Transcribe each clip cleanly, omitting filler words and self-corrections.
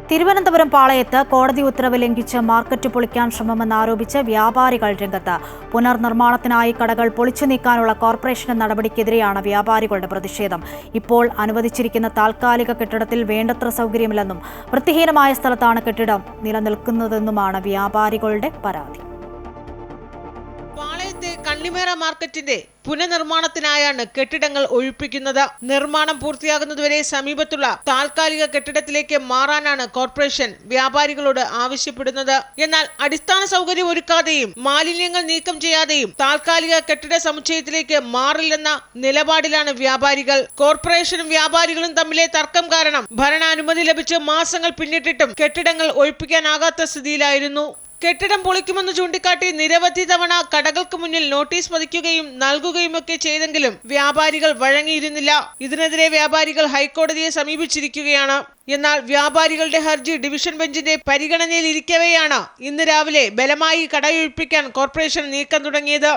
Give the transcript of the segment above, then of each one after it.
തിരുവനന്തപുരം പാളയത്ത് കോടതി ഉത്തരവ് ലംഘിച്ച് മാർക്കറ്റ് പൊളിക്കാൻ ശ്രമമെന്നാരോപിച്ച് വ്യാപാരികൾ രംഗത്ത്. പുനർനിർമ്മാണത്തിനായി കടകൾ പൊളിച്ചു നീക്കാനുള്ള കോർപ്പറേഷൻ നടപടിക്കെതിരെയാണ് വ്യാപാരികളുടെ പ്രതിഷേധം. ഇപ്പോൾ അനുവദിച്ചിരിക്കുന്ന താൽക്കാലിക കെട്ടിടത്തിൽ വേണ്ടത്ര സൗകര്യമില്ലെന്നും വൃത്തിഹീനമായ സ്ഥലത്താണ് കെട്ടിടം നിലനിൽക്കുന്നതെന്നുമാണ് വ്യാപാരികളുടെ പരാതി. പാളയത്തെ കണ്ണിമേറ മാർക്കറ്റിന്റെ പുനർനിർമ്മാണത്തിനായാണ് കെട്ടിടങ്ങൾ ഒഴിപ്പിക്കുന്നത്. നിർമ്മാണം പൂർത്തിയാകുന്നതുവരെ സമീപത്തുള്ള താൽക്കാലിക കെട്ടിടത്തിലേക്ക് മാറാനാണ് കോർപ്പറേഷൻ വ്യാപാരികളോട് ആവശ്യപ്പെടുന്നത്. എന്നാൽ അടിസ്ഥാന സൗകര്യം ഒരുക്കാതെയും മാലിന്യങ്ങൾ നീക്കം ചെയ്യാതെയും താൽക്കാലിക കെട്ടിട സമുച്ചയത്തിലേക്ക് മാറില്ലെന്ന നിലപാടിലാണ് വ്യാപാരികൾ. കോർപ്പറേഷനും വ്യാപാരികളും തമ്മിലെ തർക്കം കാരണം ഭരണാനുമതി ലഭിച്ച് മാസങ്ങൾ പിന്നിട്ടിട്ടും കെട്ടിടങ്ങൾ ഒഴിപ്പിക്കാനാകാത്ത സ്ഥിതിയിലായിരുന്നു. കെട്ടിടം പൊളിക്കുമെന്ന് ചൂണ്ടിക്കാട്ടി നിരവധി തവണ കടകൾക്ക് മുന്നിൽ നോട്ടീസ് പതിക്കുകയും നൽകുകയുമൊക്കെ ചെയ്തെങ്കിലും വ്യാപാരികൾ വഴങ്ങിയിരുന്നില്ല. ഇതിനെതിരെ വ്യാപാരികൾ ഹൈക്കോടതിയെ സമീപിച്ചിരിക്കുകയാണ്. എന്നാൽ വ്യാപാരികളുടെ ഹർജി ഡിവിഷൻ ബെഞ്ചിന്റെ പരിഗണനയിലിരിക്കവെയാണ് ഇന്ന് രാവിലെ ബലമായി കടയൊഴിപ്പിക്കാൻ കോർപ്പറേഷൻ നീക്കം തുടങ്ങിയത്.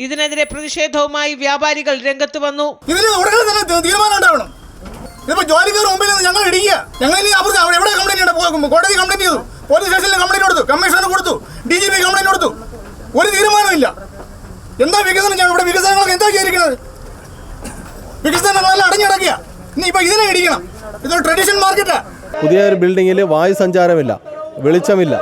ഇതിനെതിരെ പ്രതിഷേധവുമായി വ്യാപാരികൾ രംഗത്ത് വന്നു. ജോലിക്കാർ മുമ്പിൽ ഞങ്ങൾ ഇടിക്കുക. ഞങ്ങൾ എവിടെ കംപ്ലൈന്റ് കോടതി കംപ്ലൈന്റ് ചെയ്തു, പോലീസ് സ്റ്റേഷനിൽ കംപ്ലൈന്റ് കൊടുത്തു, കമ്മീഷണർ കൊടുത്തു, DGP കംപ്ലൈന്റ് കൊടുത്തു. ഒരു തീരുമാനമില്ല. എന്താ വികസനം? ഇവിടെ വികസനങ്ങളൊക്കെ എന്താ ചെയ്തിരിക്കുന്നത്? വികസനങ്ങളെല്ലാം അടഞ്ഞിടക്കുക. ഇനി ഇപ്പൊ ഇതിനെ ഇടിക്കണം. ഇതൊരു ട്രഡീഷണൽ മാർക്കറ്റാ. പുതിയൊരു ബിൽഡിങ്ങിൽ വായു സഞ്ചാരമില്ല, വെളിച്ചമില്ല,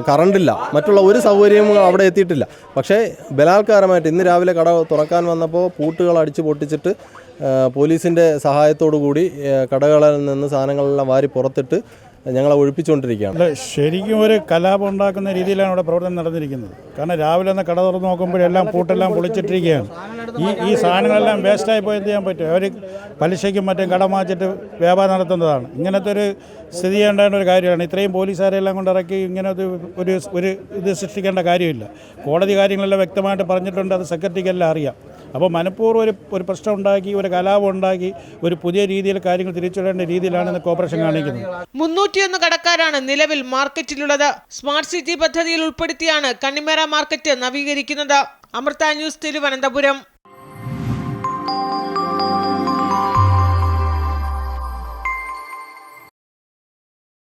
കറണ്ടില്ല, മറ്റുള്ള ഒരു സൗകര്യവും അവിടെ എത്തിയിട്ടില്ല. പക്ഷേ ബലാത്കാരമായിട്ട് ഇന്ന് രാവിലെ കട തുറക്കാൻ വന്നപ്പോൾ പൂട്ടുകൾ അടിച്ചു പൊട്ടിച്ചിട്ട് പോലീസിൻ്റെ സഹായത്തോടു കൂടി കടകളിൽ നിന്ന് സാധനങ്ങളെല്ലാം വാരി പുറത്തിട്ട് ഞങ്ങളെ ഒഴിപ്പിച്ചുകൊണ്ടിരിക്കുകയാണ്. ശരിക്കും ഒരു കലാപം ഉണ്ടാക്കുന്ന രീതിയിലാണ് ഇവിടെ പ്രവർത്തനം നടന്നിരിക്കുന്നത്. കാരണം രാവിലെ ഒന്ന് കട തുറന്ന് നോക്കുമ്പോഴെല്ലാം പൂട്ടെല്ലാം പൊളിച്ചിട്ടിരിക്കുകയാണ്. ഈ സാധനങ്ങളെല്ലാം വേസ്റ്റായി പോയി എന്ത് ചെയ്യാൻ പറ്റും? അവർ പലിശയ്ക്കും മറ്റും കടം വാങ്ങിച്ചിട്ട് വ്യാപാരം നടത്തുന്നതാണ്. ഇങ്ങനത്തെ ഒരു സ്ഥിതി ഉണ്ടാകുന്ന ഒരു കാര്യമാണ്. ഇത്രയും പോലീസുകാരെല്ലാം കൊണ്ടിറക്കി ഇങ്ങനത്തെ ഒരു ഇത് സൃഷ്ടിക്കേണ്ട കാര്യമില്ല. കോടതി കാര്യങ്ങളെല്ലാം വ്യക്തമായിട്ട് പറഞ്ഞിട്ടുണ്ട്. അത് സെക്രട്ടറിക്കെല്ലാം അറിയാം. അപ്പോൾ മനഃപൂർവ്വം ഒരു പ്രശ്നം ഉണ്ടാക്കി, ഒരു കലാപം ഉണ്ടാക്കി, ഒരു പുതിയ രീതിയിൽ കാര്യങ്ങൾ തിരിച്ചുവിടേണ്ട രീതിയിലാണ് കോർപ്പറേഷൻ കാണിക്കുന്നത്. 301 കടക്കാരാണ് നിലവിൽ മാർക്കറ്റിലുള്ളത്. സ്മാർട്ട് സിറ്റി പദ്ധതിയിൽ ഉൾപ്പെടുത്തിയാണ് കണ്ണിമേറ മാർക്കറ്റ് നവീകരിക്കുന്നത്. അമൃത ന്യൂസ്, തിരുവനന്തപുരം.